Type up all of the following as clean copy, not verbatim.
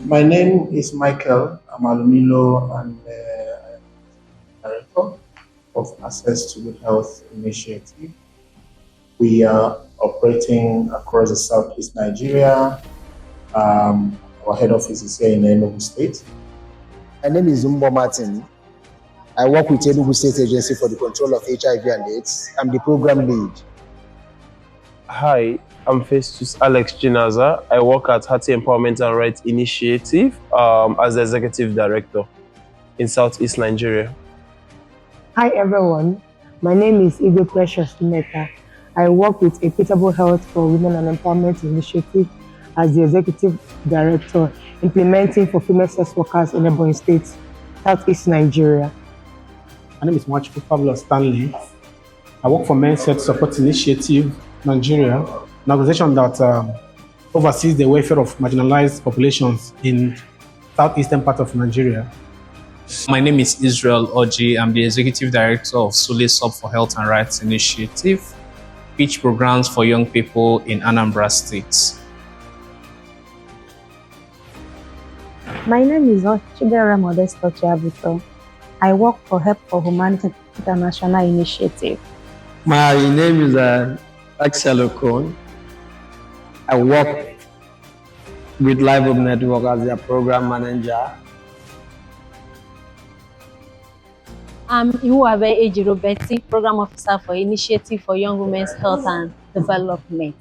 My name is Michael Amalumilo, and I'm Director of Access to Good Health Initiative. We are operating across the Southeast Nigeria. Our head office is here in Enugu State. My name is Umbo Martin. I work with Enugu State Agency for the Control of HIV and AIDS. I'm the program lead. Hi, I'm Festus Alex Jinaza. I work at Hearty Empowerment and Rights Initiative as the Executive Director in Southeast Nigeria. Hi everyone, my name is Igwe Precious Meta. I work with Equitable Health for Women and Empowerment Initiative as the Executive Director, implementing for female sex workers in Ebonyi State, Southeast Nigeria. My name is Mwachukwu Pablo Stanley. I work for Men's Health Support Initiative Nigeria, an organization that oversees the welfare of marginalized populations in southeastern part of Nigeria. My name is Israel Oji. I'm the Executive Director of Sub for Health and Rights Initiative, which programs for young people in Anambra State. My name is Chidera Modesto Chiabuto. I work for Help for Humanity International Initiative. My name is Axel Okon. I work with Live Up Network as their program manager. I'm Iwabe Ejirobeti, Program Officer for Initiative for Young Women's Health and Development.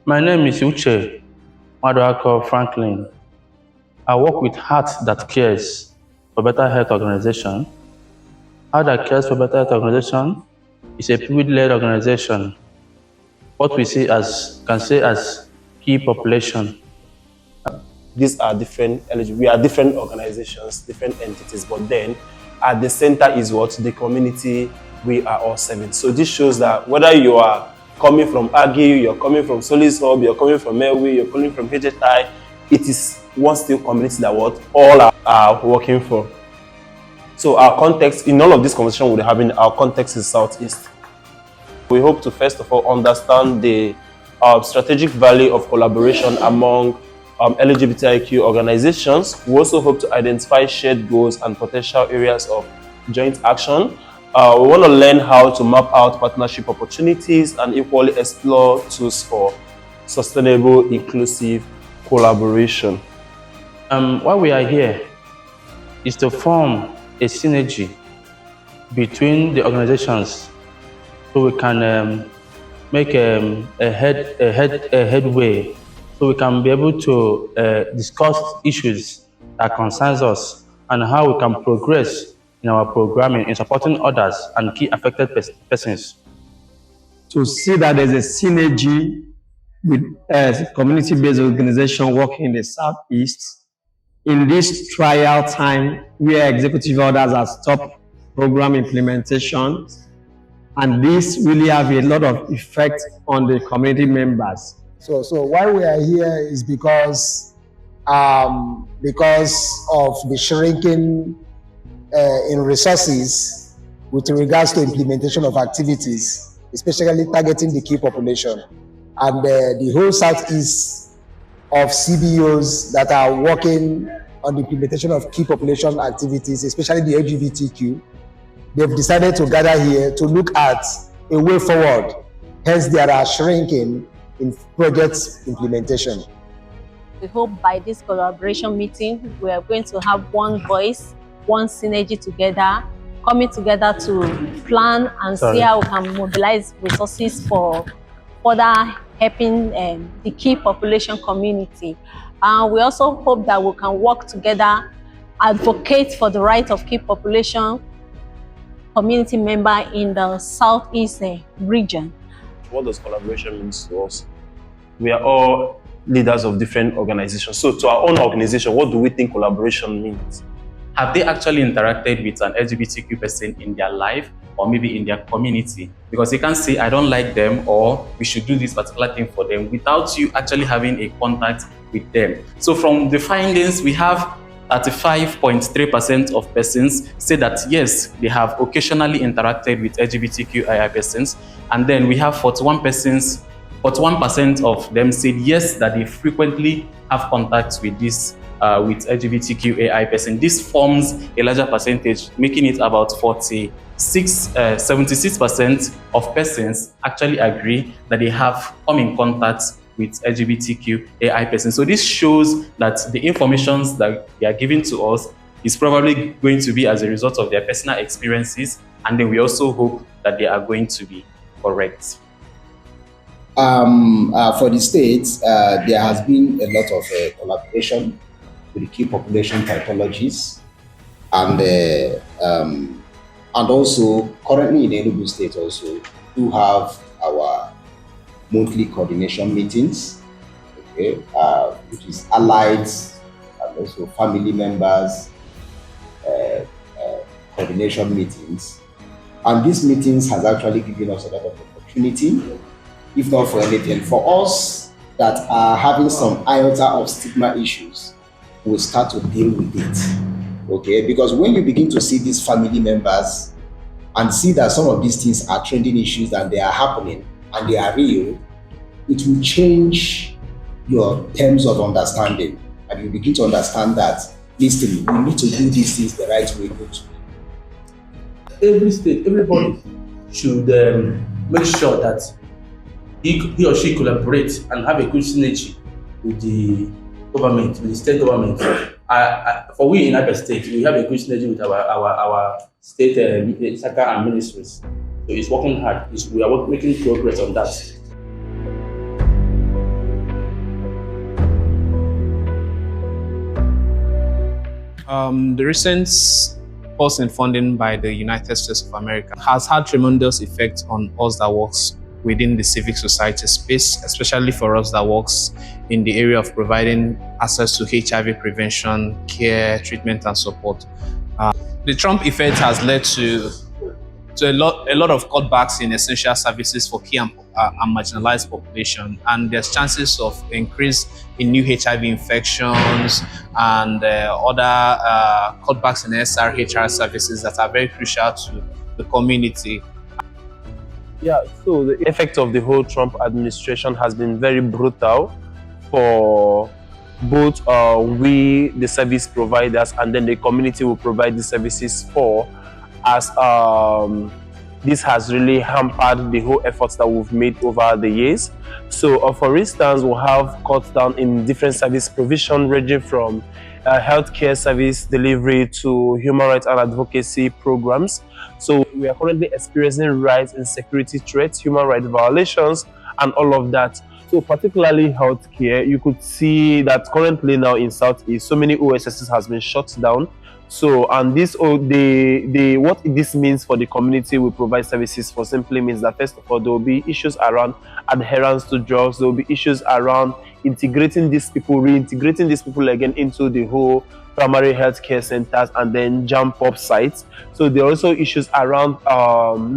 My name is Uche Maduako Franklin. I work with Heart That Cares for Better Health Organization. Heart That Cares for Better Health Organization is a people-led organization. What we see as key population. These are we are different organizations, different entities, but then at the center is what? The community we are all serving. So this shows that whether you are coming from Agi, you're coming from Solis Hub, you're coming from Melwi, you're coming from HHI, it is one still community that what all are working for. So our context, in all of this conversation we're having, our context is Southeast. We hope to first of all understand the strategic value of collaboration among LGBTIQ organizations. We also hope to identify shared goals and potential areas of joint action. We want to learn how to map out partnership opportunities and equally explore tools for sustainable, inclusive collaboration. Why we are here is to form a synergy between the organizations so we can make a headway, so we can be able to discuss issues that concerns us and how we can progress in our programming in supporting others and key affected persons. To see that there's a synergy with a community-based organization working in the Southeast in this trial time where executive orders have stopped program implementation, and this really have a lot of effect on the community members. So why we are here is because of the shrinking in resources with regards to implementation of activities, especially targeting the key population. And the whole Southeast of CBOs that are working on the implementation of key population activities, especially the LGBTQ, they've decided to gather here to look at a way forward. Hence, there are shrinking in project implementation. We hope by this collaboration meeting, we are going to have one voice, one synergy together, coming together to plan and see how we can mobilize resources for further helping the key population community. We also hope that we can work together, advocate for the right of key population community member in the Southeast region. What does collaboration mean to us? We are all leaders of different organizations. So to our own organization, what do we think collaboration means? Have they actually interacted with an LGBTQ person in their life or maybe in their community? Because they can't say, I don't like them, or we should do this particular thing for them without you actually having a contact with them. So from the findings, we have 35.3% of persons say that yes, they have occasionally interacted with LGBTQIA persons, and then we have 41% of them said yes, that they frequently have contacts with these with LGBTQAI person. This forms a larger percentage, making it about 76% of persons actually agree that they have come in contact with LGBTQAI persons. So this shows that the information that they are giving to us is probably going to be as a result of their personal experiences, and then we also hope that they are going to be correct. For the states, there has been a lot of collaboration with the key population typologies, and also currently in Enugu State also do have our monthly coordination meetings, okay, which is allied and also family members coordination meetings. And these meetings has actually given us a lot of opportunity, if not for anything, for us that are having some iota of stigma issues, we'll start to deal with it, okay? Because when you begin to see these family members and see that some of these things are trending issues and they are happening and they are real, it will change your terms of understanding, and you begin to understand that, listen, we need to do these things the right way. Every state, everybody should make sure that he or she collaborates and have a good synergy with the government, with the state government. For we in Abia State, we have a good synergy with our state sector and ministries. So it's working hard. We are making progress on that. The recent pause in funding by the United States of America has had tremendous effect on us that works within the civic society space, especially for us that works in the area of providing access to HIV prevention, care, treatment, and support. The Trump effect has led to a lot of cutbacks in essential services for key and marginalized population, and there's chances of increase in new HIV infections and other cutbacks in SRHR services that are very crucial to the community. Yeah, so the effect of the whole Trump administration has been very brutal for both we, the service providers, and then the community will provide the services for, as this has really hampered the whole efforts that we've made over the years. So for instance, we'll have cuts down in different service provision, ranging from healthcare service delivery to human rights and advocacy programs. So we are currently experiencing rise in security threats, human rights violations, and all of that. So particularly healthcare, you could see that currently now in Southeast, so many OSSs has been shut down. So, and this, what this means for the community we provide services for simply means that, first of all, there will be issues around adherence to drugs. There will be issues around integrating these people, reintegrating these people again into the whole primary healthcare centers and then jump up sites. So there are also issues around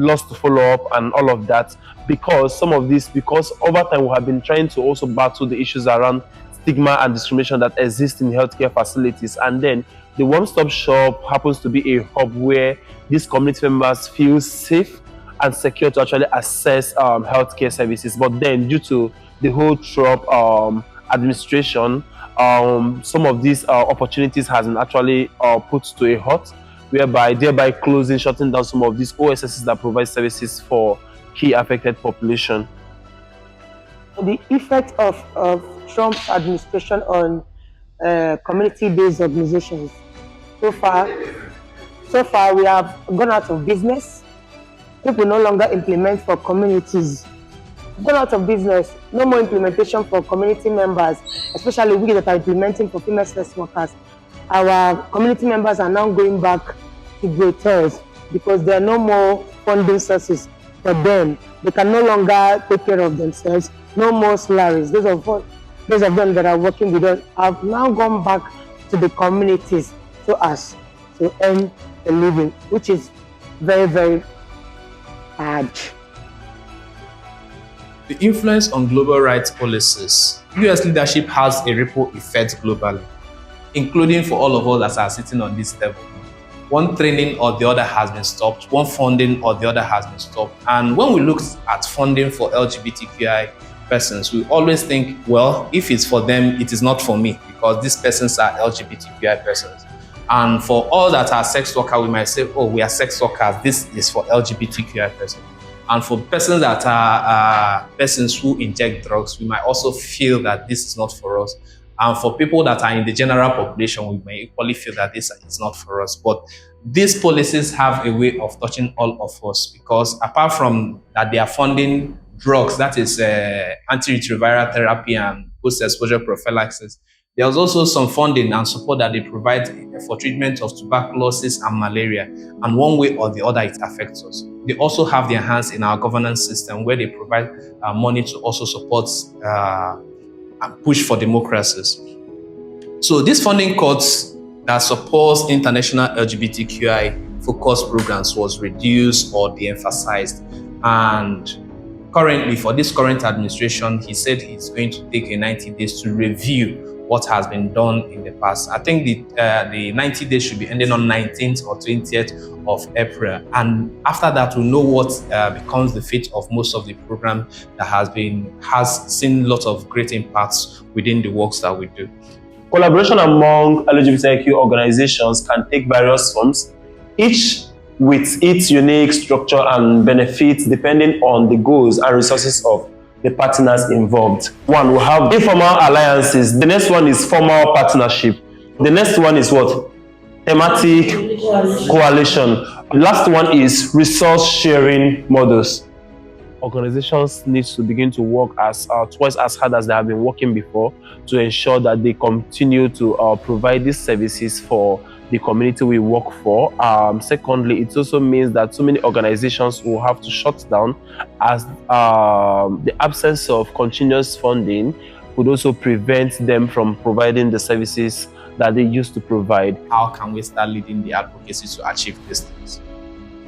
lost follow-up and all of that, because some of this, because over time we have been trying to also battle the issues around stigma and discrimination that exist in healthcare facilities. And then the one-stop shop happens to be a hub where these community members feel safe and secure to actually access healthcare services. But then due to the whole Trump administration, some of these opportunities has been actually put to a halt, thereby closing, shutting down some of these OSSs that provide services for key affected population. The effect of Trump's administration on community-based organizations. So far we have gone out of business. People no longer implement for communities. Gone out of business. No more implementation for community members, especially we that are implementing for female sex workers. Our community members are now going back to grotels because there are no more funding sources for them. They can no longer take care of themselves. No more salaries. Those of them that are working with us have now gone back to the communities so as to earn a living, which is very, very hard. The influence on global rights policies. US leadership has a ripple effect globally, including for all of us that are sitting on this table. One training or the other has been stopped, one funding or the other has been stopped. And when we look at funding for LGBTQI persons, we always think, well, if it's for them, it is not for me, because these persons are LGBTQI persons. And for all that are sex workers, we might say, oh, we are sex workers, this is for LGBTQI persons. And for persons that are persons who inject drugs, we might also feel that this is not for us. And for people that are in the general population, we may equally feel that this is not for us. But these policies have a way of touching all of us, because apart from that they are funding drugs, that is antiretroviral therapy and post-exposure prophylaxis, there's also some funding and support that they provide for treatment of tuberculosis and malaria. And one way or the other, it affects us. They also have their hands in our governance system, where they provide money to also support and push for democracies. So these funding cuts that supports international LGBTQI focused programs was reduced or de-emphasized. And currently, for this current administration, he said he's going to take a 90 days to review what has been done in the past. I think the 90 days should be ending on 19th or 20th of April. And after that, we'll know what becomes the fate of most of the program that has seen lots of great impacts within the works that we do. Collaboration among LGBTIQ organizations can take various forms, each with its unique structure and benefits depending on the goals and resources of the partners involved. One, we have informal alliances. The next one is formal partnership. The next one is what? Thematic coalition. The last one is resource sharing models. Organizations need to begin to work twice as hard as they have been working before to ensure that they continue to provide these services for the community we work for. Secondly, it also means that so many organizations will have to shut down, as the absence of continuous funding could also prevent them from providing the services that they used to provide. How can we start leading the advocacy to achieve these things?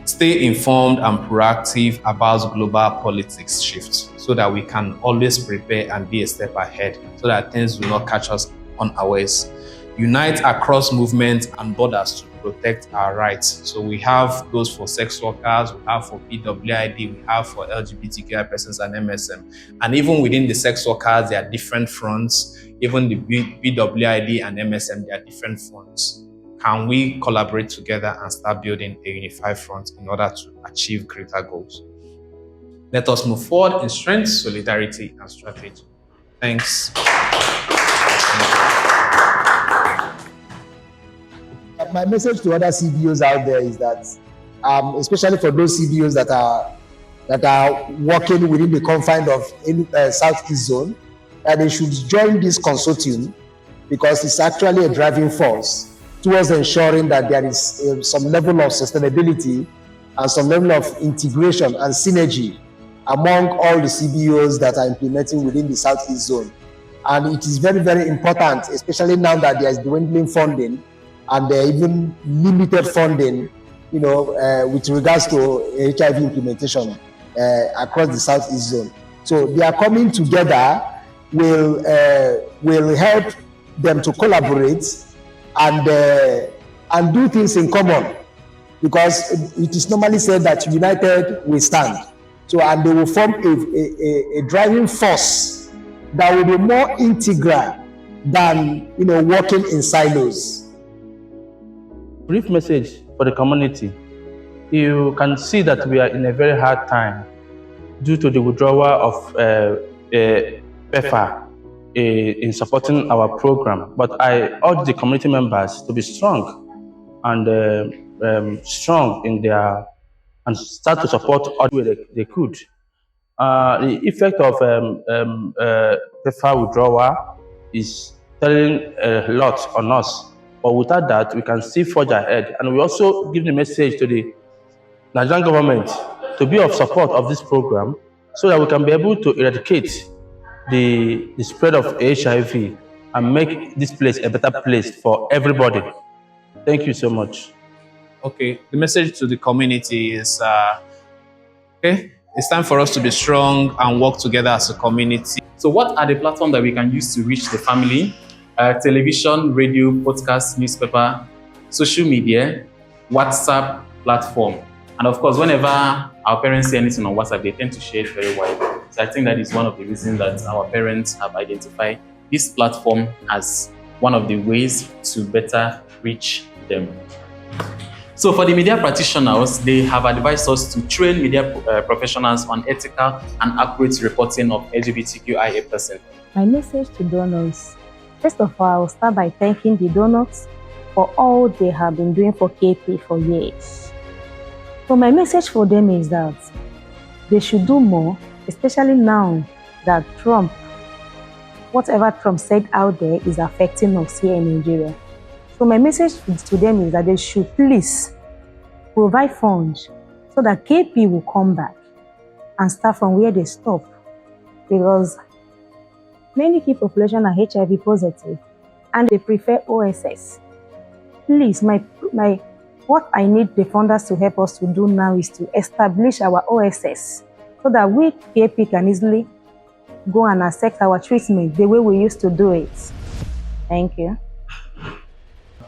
Stay informed and proactive about global politics shifts, so that we can always prepare and be a step ahead, so that things do not catch us unawares. Unite across movements and borders to protect our rights. So we have those for sex workers, we have for PWID, we have for LGBTQI persons and MSM. And even within the sex workers, there are different fronts. Even the PWID and MSM, there are different fronts. Can we collaborate together and start building a unified front in order to achieve greater goals? Let us move forward in strength, solidarity, and strategy. Thanks. My message to other CBOs out there is that, especially for those CBOs that are working within the confines of Southeast Zone, that they should join this consortium, because it's actually a driving force towards ensuring that there is some level of sustainability and some level of integration and synergy among all the CBOs that are implementing within the Southeast Zone. And it is very, very important, especially now that there is dwindling funding and even limited funding, with regards to HIV implementation across the Southeast Zone. So they are coming together will help them to collaborate and do things in common, because it is normally said that united we stand. So, and they will form a driving force that will be more integral than working in silos. Brief message for the community. You can see that we are in a very hard time due to the withdrawal of PEFA in supporting our program. But I urge the community members to be strong and strong in their, and start to support all the way they could. The effect of PEFA withdrawal is telling a lot on us. But without that, we can still forge ahead. And we also give the message to the Nigerian government to be of support of this program, so that we can be able to eradicate the spread of HIV and make this place a better place for everybody. Thank you so much. Okay, the message to the community is, it's time for us to be strong and work together as a community. So what are the platforms that we can use to reach the family? Television, radio, podcast, newspaper, social media, WhatsApp platform. And of course, whenever our parents see anything on WhatsApp, they tend to share it very widely. So I think that is one of the reasons that our parents have identified this platform as one of the ways to better reach them. So for the media practitioners, they have advised us to train media professionals on ethical and accurate reporting of LGBTQIA persons. My message to donors. First of all, I will start by thanking the donors for all they have been doing for KP for years. So my message for them is that they should do more, especially now that whatever Trump said out there is affecting us here in Nigeria. So my message to them is that they should please provide funds so that KP will come back and start from where they stop. Because many key population are HIV positive and they prefer OSS. Please, what I need the funders to help us to do now is to establish our OSS so that we KP can easily go and accept our treatment the way we used to do it. Thank you.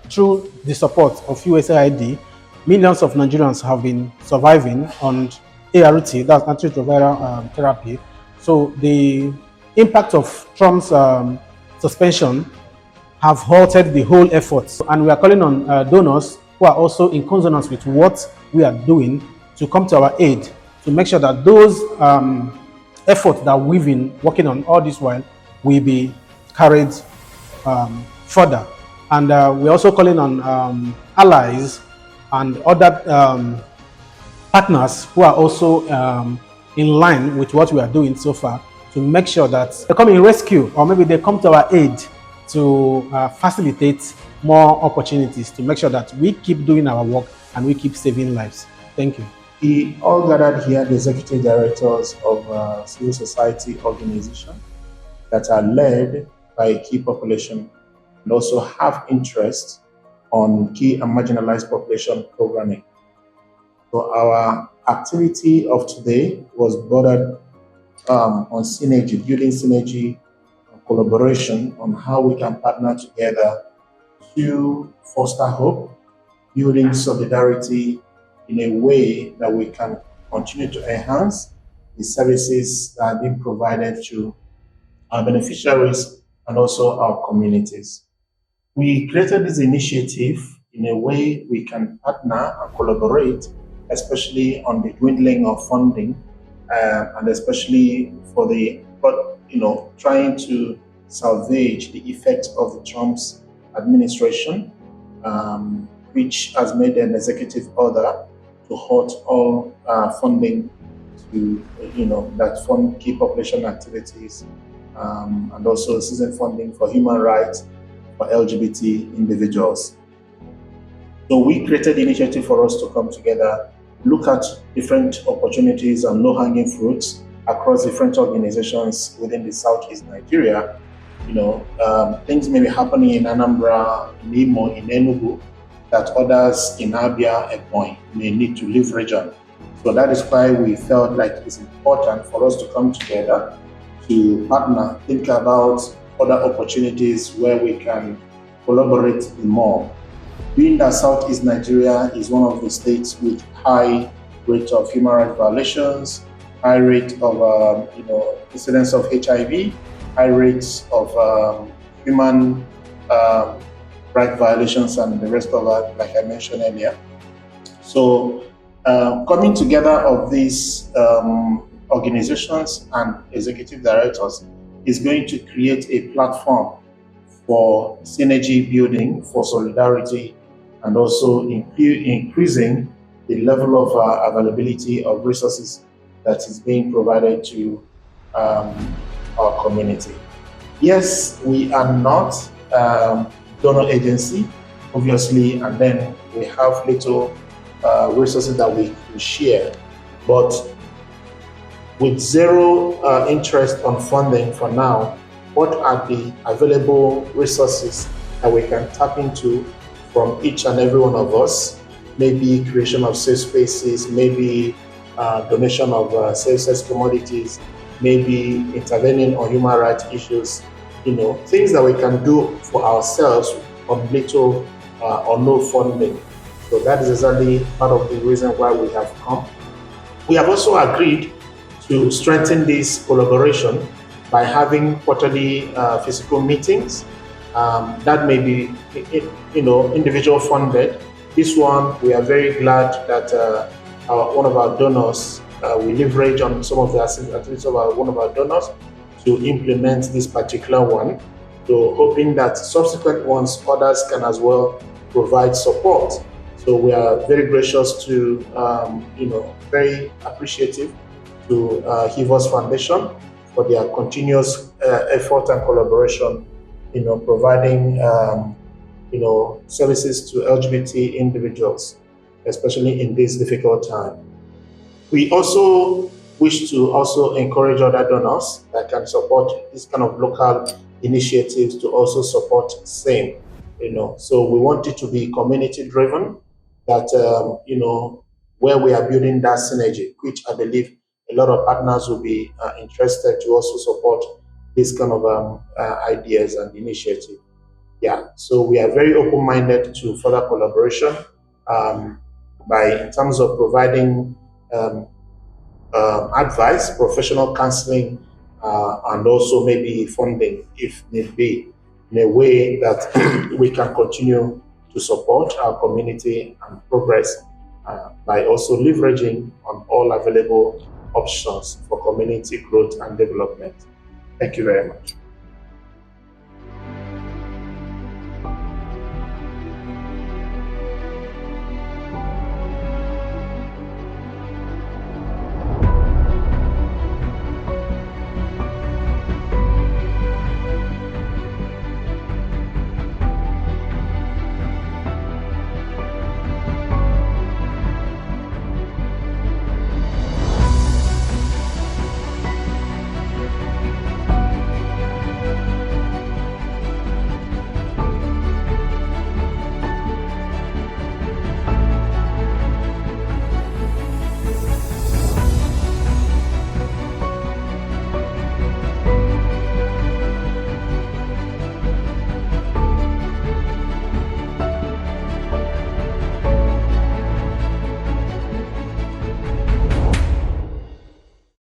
Through the support of USAID, millions of Nigerians have been surviving on ART, that's antiretroviral therapy. So the impact of Trump's suspension have halted the whole effort. And we are calling on donors who are also in consonance with what we are doing to come to our aid to make sure that those efforts that we've been working on all this while will be carried further. And we're also calling on allies and other partners who are also in line with what we are doing so far to make sure that they come in rescue, or maybe they come to our aid to facilitate more opportunities to make sure that we keep doing our work and we keep saving lives. Thank you. We all gathered here, the executive directors of civil society organizations that are led by a key population and also have interest on key and marginalized population programming. So our activity of today was bordered on synergy, building synergy and collaboration on how we can partner together to foster hope, building solidarity in a way that we can continue to enhance the services that are being provided to our beneficiaries and also our communities. We created this initiative in a way we can partner and collaborate, especially on the dwindling of funding, and especially for trying to salvage the effects of the Trump's administration, which has made an executive order to halt all funding to that fund key population activities, and also season funding for human rights for LGBT individuals. So we created the initiative for us to come together, look at different opportunities and low-hanging fruits across different organizations within the Southeast Nigeria. Things may be happening in Anambra, in Imo, in Enugu, that others in Abia, Ebonyi may need to leave region. So that is why we felt like it's important for us to come together to partner, think about other opportunities where we can collaborate more. Being that Southeast Nigeria is one of the states with high rate of human rights violations, high rate of incidence of HIV, high rates of human right violations and the rest of that, like I mentioned earlier. So coming together of these organizations and executive directors is going to create a platform for synergy building, for solidarity, and also increasing the level of availability of resources that is being provided to our community. Yes, we are not donor agency, obviously, and then we have little resources that we can share, but with zero interest on funding for now, what are the available resources that we can tap into from each and every one of us? Maybe creation of safe spaces, maybe donation of safe commodities, maybe intervening on human rights issues, things that we can do for ourselves on little or no funding. So that is exactly part of the reason why we have come. We have also agreed to strengthen this collaboration by having quarterly physical meetings. That may be, individual funded. This one, we are very glad that one of our donors, we leverage on some of the activities of one of our donors to implement this particular one. So hoping that subsequent ones, others can as well provide support. So we are very gracious to, very appreciative to Hivos Foundation for their continuous effort and collaboration, providing, services to LGBT individuals, especially in this difficult time. We also wish to also encourage other donors that can support this kind of local initiatives to also support same. So we want it to be community driven, that where we are building that synergy, which I believe a lot of partners will be interested to also support this kind of ideas and initiative. Yeah, so we are very open-minded to further collaboration in terms of providing advice, professional counseling, and also maybe funding if need be, in a way that we can continue to support our community and progress by also leveraging on all available options for community growth and development. Thank you very much.